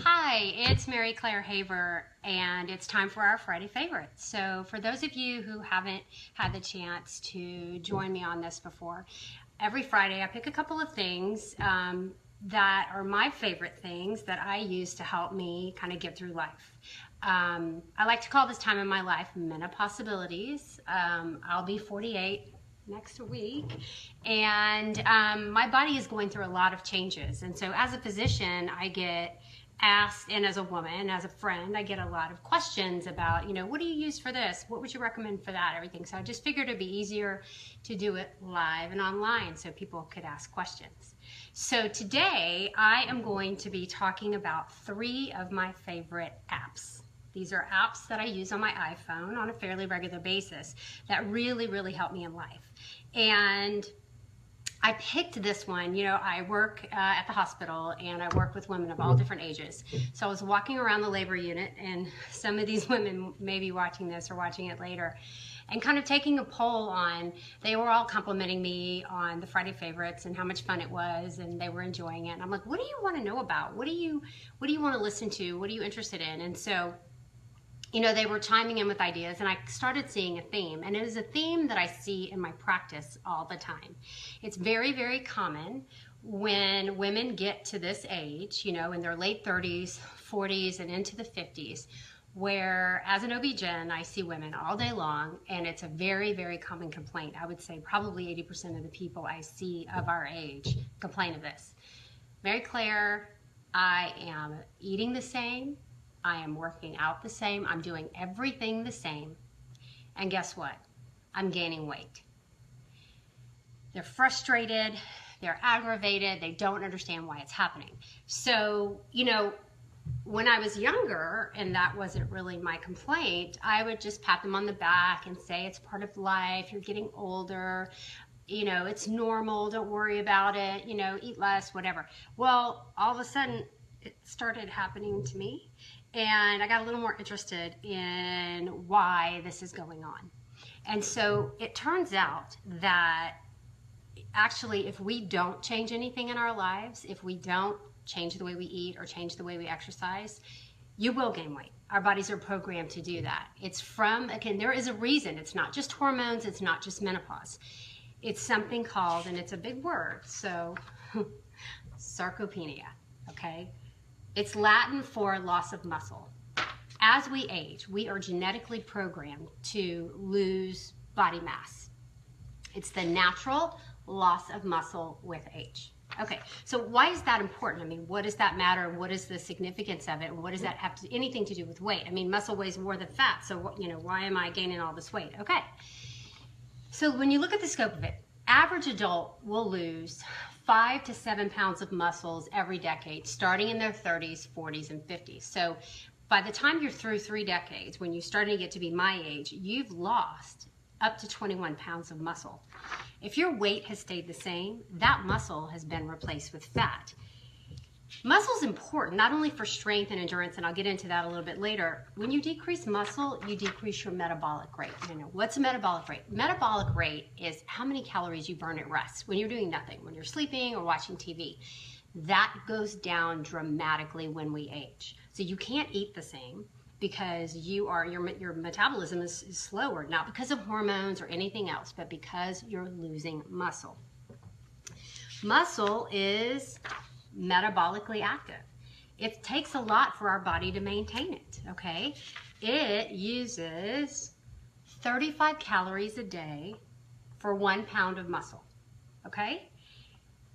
Hi, it's Mary Claire Haver, and it's time for our Friday favorites. So for those of you who haven't had the chance to join me on this before, every Friday I pick a couple of things that are my favorite things that I use to help me kind of get through life. I like to call this time in my life Menopause. I'll be 48 next week, and my body is going through a lot of changes, and so as a physician I get asked, and as a woman, as a friend, I get a lot of questions about, what do you use for this? What would you recommend for that? Everything. So I just figured it'd be easier to do it live and online so people could ask questions. So today I am going to be talking about 3 of my favorite apps. These are apps that I use on my iPhone on a fairly regular basis that really help me in life. And I picked this one. I work at the hospital, and I work with women of all different ages. So I was walking around the labor unit, and some of these women may be watching this or watching it later, and kind of taking a poll on, they were all complimenting me on the Friday favorites and how much fun it was, and they were enjoying it. And I'm like, what do you want to know about? What do you want to listen to? What are you interested in? And so they were chiming in with ideas, and I started seeing a theme, and it is a theme that I see in my practice all the time. It's very common when women get to this age, in their late 30s, 40s, and into the 50s, where as an OB-GYN, I see women all day long, and it's a very common complaint. I would say probably 80% of the people I see of our age complain of this. Mary Claire, I am eating the same. I am working out the same. I'm doing everything the same. And guess what? I'm gaining weight. They're frustrated. They're aggravated. They don't understand why it's happening. So, when I was younger, and that wasn't really my complaint, I would just pat them on the back and say, it's part of life. You're getting older. It's normal. Don't worry about it. Eat less, whatever. Well, all of a sudden, it started happening to me. And I got a little more interested in why this is going on. And so it turns out that actually if we don't change anything in our lives, if we don't change the way we eat or change the way we exercise, you will gain weight. Our bodies are programmed to do that. It's again, there is a reason. It's not just hormones. It's not just menopause. It's something called, and it's a big word, so sarcopenia, okay? It's Latin for loss of muscle. As we age, we are genetically programmed to lose body mass. It's the natural loss of muscle with age. Okay, so why is that important? I mean, what does that matter? What is the significance of it? And what does that have anything to do with weight? I mean, muscle weighs more than fat, so why am I gaining all this weight? Okay, so when you look at the scope of it, average adult will lose 5 to 7 pounds of muscles every decade, starting in their 30s, 40s, and 50s. So by the time you're through 3 decades, when you're starting to get to be my age, you've lost up to 21 pounds of muscle. If your weight has stayed the same, that muscle has been replaced with fat. Muscle is important, not only for strength and endurance, and I'll get into that a little bit later. When you decrease muscle, you decrease your metabolic rate. What's a metabolic rate? Metabolic rate is how many calories you burn at rest when you're doing nothing, when you're sleeping or watching TV. That goes down dramatically when we age. So you can't eat the same because your metabolism is slower, not because of hormones or anything else, but because you're losing muscle. Muscle is metabolically active. It takes a lot for our body to maintain it, okay? It uses 35 calories a day for 1 pound of muscle, okay?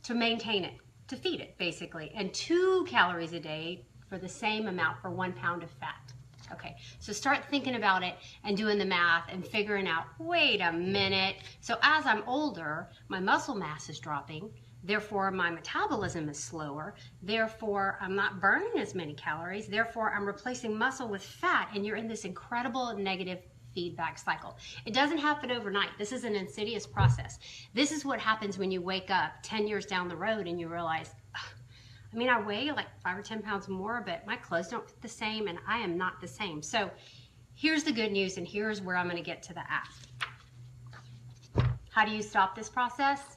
To maintain it, to feed it, basically, and 2 calories a day for the same amount for 1 pound of fat. Okay, so start thinking about it and doing the math and figuring out, wait a minute, so as I'm older, my muscle mass is dropping, therefore my metabolism is slower, therefore I'm not burning as many calories, therefore I'm replacing muscle with fat, and you're in this incredible negative feedback cycle. It doesn't happen overnight. This is an insidious process. This is what happens when you wake up 10 years down the road and you realize, I mean, I weigh like 5 or 10 pounds more, but my clothes don't fit the same and I am not the same. So here's the good news, and here's where I'm going to get to the app. How do you stop this process?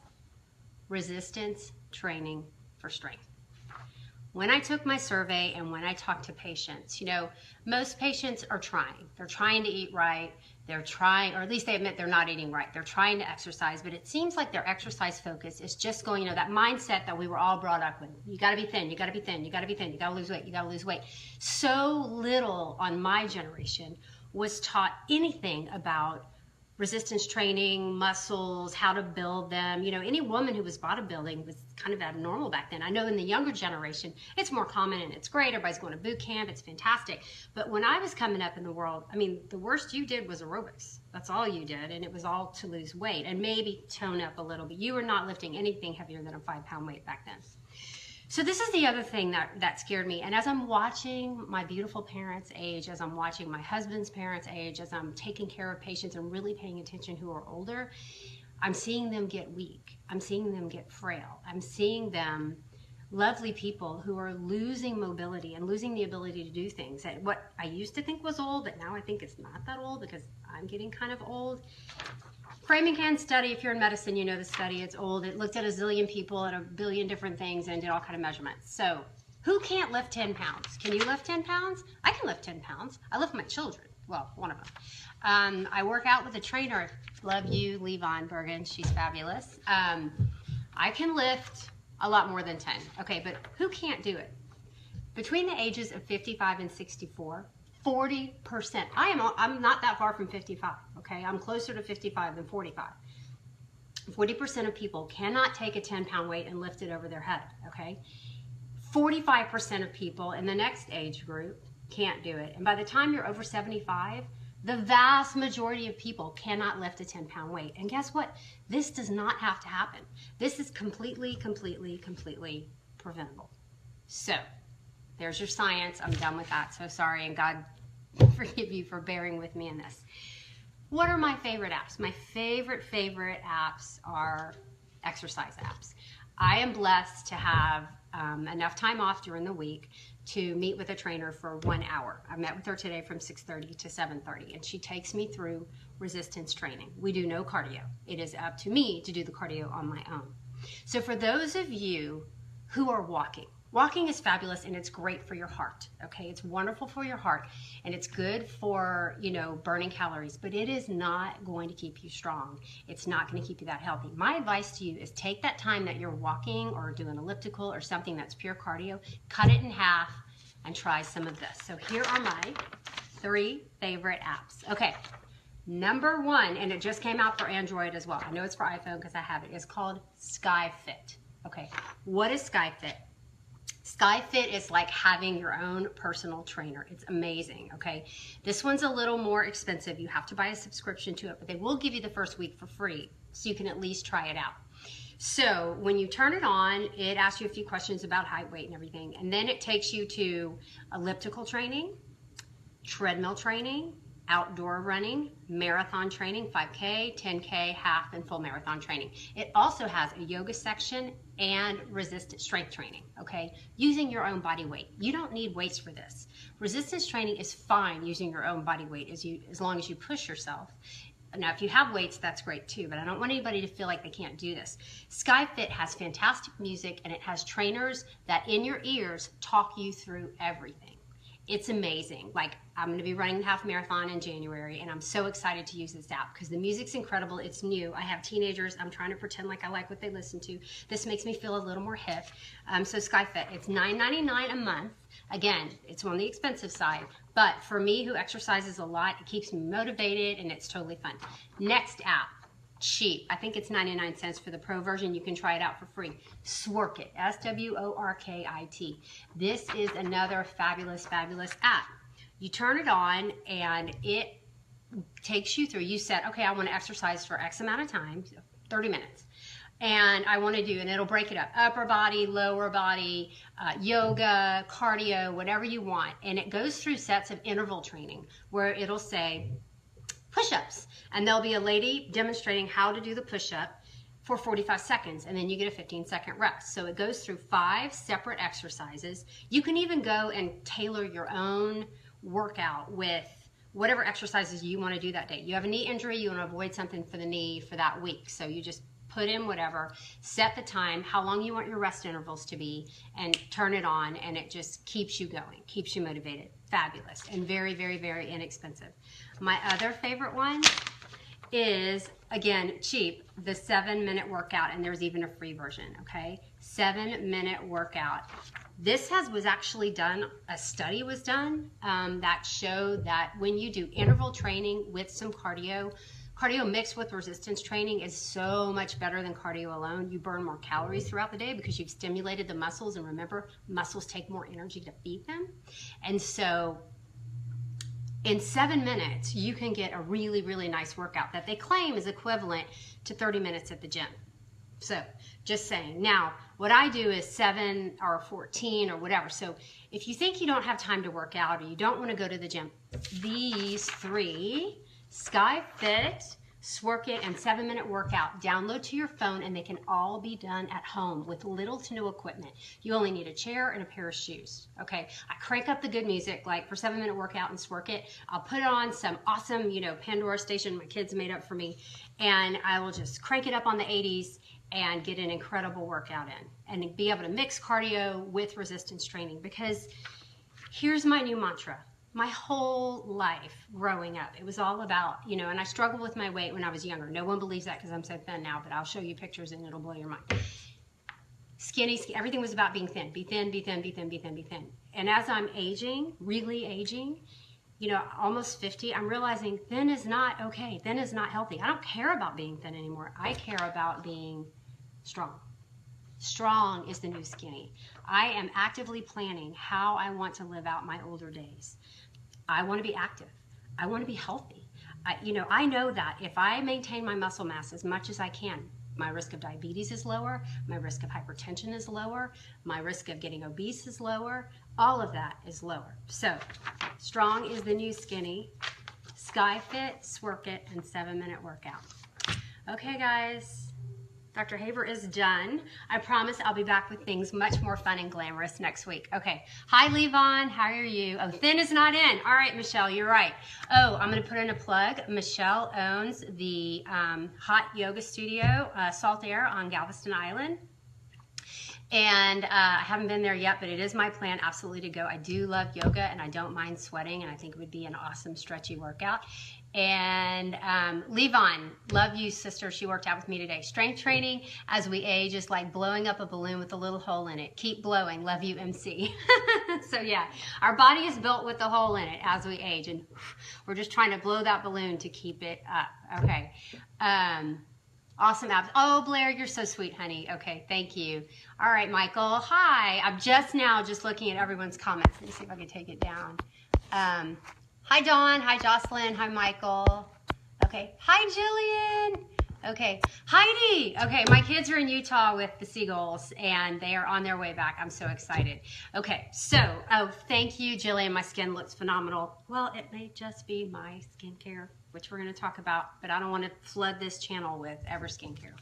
Resistance training for strength. when I took my survey and when I talked to patients, you know, most patients are trying. They're trying to eat right. They're trying, or at least they admit they're not eating right. They're trying to exercise, but it seems like their exercise focus is just going, you know, that mindset that we were all brought up with. You got to be thin, you got to be thin, you got to be thin, you got to lose weight, you got to lose weight. So little on my generation was taught anything about resistance training, muscles, how to build them. You know, any woman who was bodybuilding was kind of abnormal back then. I know in the younger generation, it's more common and it's great. Everybody's going to boot camp. It's fantastic. But when I was coming up in the world, I mean, the worst you did was aerobics. That's all you did. And it was all to lose weight and maybe tone up a little bit. You were not lifting anything heavier than a 5-pound weight back then. So this is the other thing that scared me. And as I'm watching my beautiful parents age, as I'm watching my husband's parents age, as I'm taking care of patients and really paying attention who are older, I'm seeing them get weak. I'm seeing them get frail. I'm seeing them, lovely people who are losing mobility and losing the ability to do things. And what I used to think was old, but now I think it's not that old because I'm getting kind of old. Framingham study, if you're in medicine, you know the study, it's old. It looked at a zillion people and a billion different things and did all kind of measurements. So who can't lift 10 pounds? Can you lift 10 pounds? I can lift 10 pounds. I lift my children. Well, one of them. I work out with a trainer. Love you, Levon Bergen. She's fabulous. I can lift a lot more than 10. Okay, but who can't do it? Between the ages of 55 and 64, 40%. I'm not that far from 55, okay? I'm closer to 55 than 45. 40% of people cannot take a 10-pound weight and lift it over their head, okay? 45% of people in the next age group can't do it. And by the time you're over 75, the vast majority of people cannot lift a 10-pound weight. And guess what? This does not have to happen. This is completely preventable. So, there's your science. I'm done with that. So sorry, and God forgive you for bearing with me in this. What are my favorite apps? My favorite apps are exercise apps. I am blessed to have enough time off during the week to meet with a trainer for 1 hour. I met with her today from 6:30 to 7:30, and she takes me through resistance training. We do no cardio. It is up to me to do the cardio on my own. So for those of you who are walking is fabulous and it's great for your heart, okay? It's wonderful for your heart and it's good for, you know, burning calories, but it is not going to keep you strong. It's not going to keep you that healthy. My advice to you is take that time that you're walking or doing elliptical or something that's pure cardio, cut it in half and try some of this. So here are my 3 favorite apps. Okay, number 1, and it just came out for Android as well. I know it's for iPhone because I have it. It's called SkyFit. Okay, what is SkyFit? SkyFit is like having your own personal trainer. It's amazing, okay? This one's a little more expensive. You have to buy a subscription to it, but they will give you the first week for free, so you can at least try it out. So when you turn it on, it asks you a few questions about height, weight, and everything, and then it takes you to elliptical training, treadmill training, outdoor running, marathon training, 5K, 10K, half, and full marathon training. It also has a yoga section and resistance strength training, okay? Using your own body weight. You don't need weights for this. Resistance training is fine using your own body weight as long as you push yourself. Now, if you have weights, that's great too, but I don't want anybody to feel like they can't do this. SkyFit has fantastic music and it has trainers that in your ears talk you through everything. It's amazing. Like, I'm going to be running the half marathon in January, and I'm so excited to use this app because the music's incredible. It's new. I have teenagers. I'm trying to pretend like I like what they listen to. This makes me feel a little more hip. So SkyFit, it's $9.99 a month. Again, it's on the expensive side, but for me who exercises a lot, it keeps me motivated and it's totally fun. Next app. Cheap. I think it's 99 cents for the pro version. You can try it out for free. Sworkit, S-W-O-R-K-I-T. This is another fabulous app. You turn it on and it takes you through. You said, okay, I want to exercise for X amount of time, 30 minutes. And I want to do, and it'll break it up, upper body, lower body, yoga, cardio, whatever you want. And it goes through sets of interval training where it'll say, push-ups, and there'll be a lady demonstrating how to do the push-up for 45 seconds, and then you get a 15-second rest. So it goes through 5 separate exercises. You can even go and tailor your own workout with whatever exercises you want to do that day. You have a knee injury, you want to avoid something for the knee for that week, so you just put in whatever, set the time, how long you want your rest intervals to be, and turn it on, and it just keeps you going, keeps you motivated. Fabulous, and very, very, very inexpensive. My other favorite one is, again, cheap, the 7-minute workout, and there's even a free version, okay? 7-minute workout. This was actually done, a study was done that showed that when you do interval training with some cardio mixed with resistance training is so much better than cardio alone. You burn more calories throughout the day because you've stimulated the muscles, and remember, muscles take more energy to feed them. And so in 7 minutes, you can get a really, really nice workout that they claim is equivalent to 30 minutes at the gym. So just saying. Now, what I do is 7 or 14 or whatever. So if you think you don't have time to work out or you don't want to go to the gym, these 3, SkyFit, Sworkit, and 7-minute workout, download to your phone, and they can all be done at home with little to no equipment. You only need a chair and a pair of shoes. Okay, I crank up the good music, like for 7-minute workout and Sworkit. I'll put on some awesome, Pandora station my kids made up for me, and I will just crank it up on the 80s and get an incredible workout in, and be able to mix cardio with resistance training. Because here's my new mantra. My whole life growing up, it was all about, and I struggled with my weight when I was younger. No one believes that because I'm so thin now, but I'll show you pictures and it'll blow your mind. Skinny, everything was about being thin. Be thin, be thin, be thin, be thin, be thin. And as I'm aging, really aging, almost 50, I'm realizing thin is not okay. Thin is not healthy. I don't care about being thin anymore. I care about being strong. Strong is the new skinny. I am actively planning how I want to live out my older days. I want to be active. I want to be healthy. I know that if I maintain my muscle mass as much as I can, my risk of diabetes is lower, my risk of hypertension is lower, my risk of getting obese is lower, all of that is lower. So, strong is the new skinny, SkyFit, Sworkit, and 7-minute workout. Okay, guys. Dr. Haver is done. I promise I'll be back with things much more fun and glamorous next week. Okay. Hi, Levon. How are you? Oh, thin is not in. All right, Michelle, you're right. Oh, I'm going to put in a plug. Michelle owns the Hot Yoga Studio, Salt Air on Galveston Island. And I haven't been there yet, but it is my plan absolutely to go. I do love yoga, and I don't mind sweating, and I think it would be an awesome stretchy workout. And Levon, love you, sister. She worked out with me today. Strength training as we age is like blowing up a balloon with a little hole in it. Keep blowing. Love you, MC. So yeah, our body is built with a hole in it as we age, and we're just trying to blow that balloon to keep it up. Okay. Awesome abs. Oh, Blair, you're so sweet, honey. Okay, thank you. All right, Michael. Hi. I'm just looking at everyone's comments. Let me see if I can take it down. Hi, Dawn. Hi, Jocelyn. Hi, Michael. Okay. Hi, Jillian. Okay. Heidi. Okay, my kids are in Utah with the Seagulls, and they are on their way back. I'm so excited. Okay, so, thank you, Jillian. My skin looks phenomenal. Well, it may just be my skincare, which we're going to talk about, but I don't want to flood this channel with ever skincare.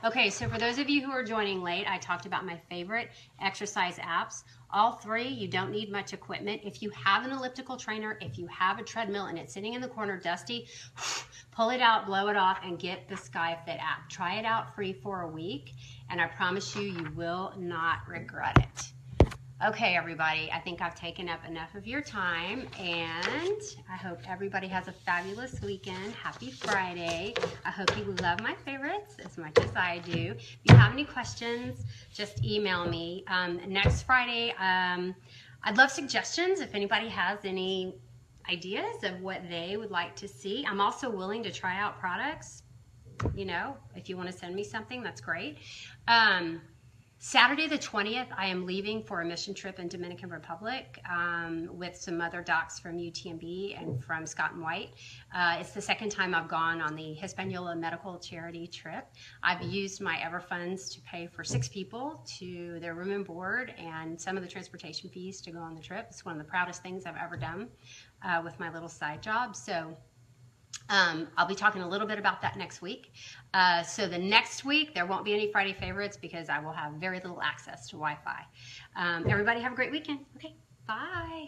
Okay, so for those of you who are joining late, I talked about my favorite exercise apps. All 3, you don't need much equipment. If you have an elliptical trainer, if you have a treadmill and it's sitting in the corner dusty, pull it out, blow it off, and get the SkyFit app. Try it out free for a week, and I promise you, you will not regret it. Okay, everybody, I think I've taken up enough of your time, and I hope everybody has a fabulous weekend. Happy Friday. I hope you love my favorites as much as I do. If you have any questions, just email me. Next Friday, I'd love suggestions if anybody has any ideas of what they would like to see. I'm also willing to try out products. If you want to send me something, that's great. Saturday the 20th, I am leaving for a mission trip in Dominican Republic with some other docs from UTMB and from Scott and White. It's the second time I've gone on the Hispaniola Medical Charity trip. I've used my Everfunds to pay for 6 people to their room and board and some of the transportation fees to go on the trip. It's one of the proudest things I've ever done with my little side job. So I'll be talking a little bit about that next week. So the next week, there won't be any Friday favorites because I will have very little access to Wi-Fi. Everybody have a great weekend. Okay, bye.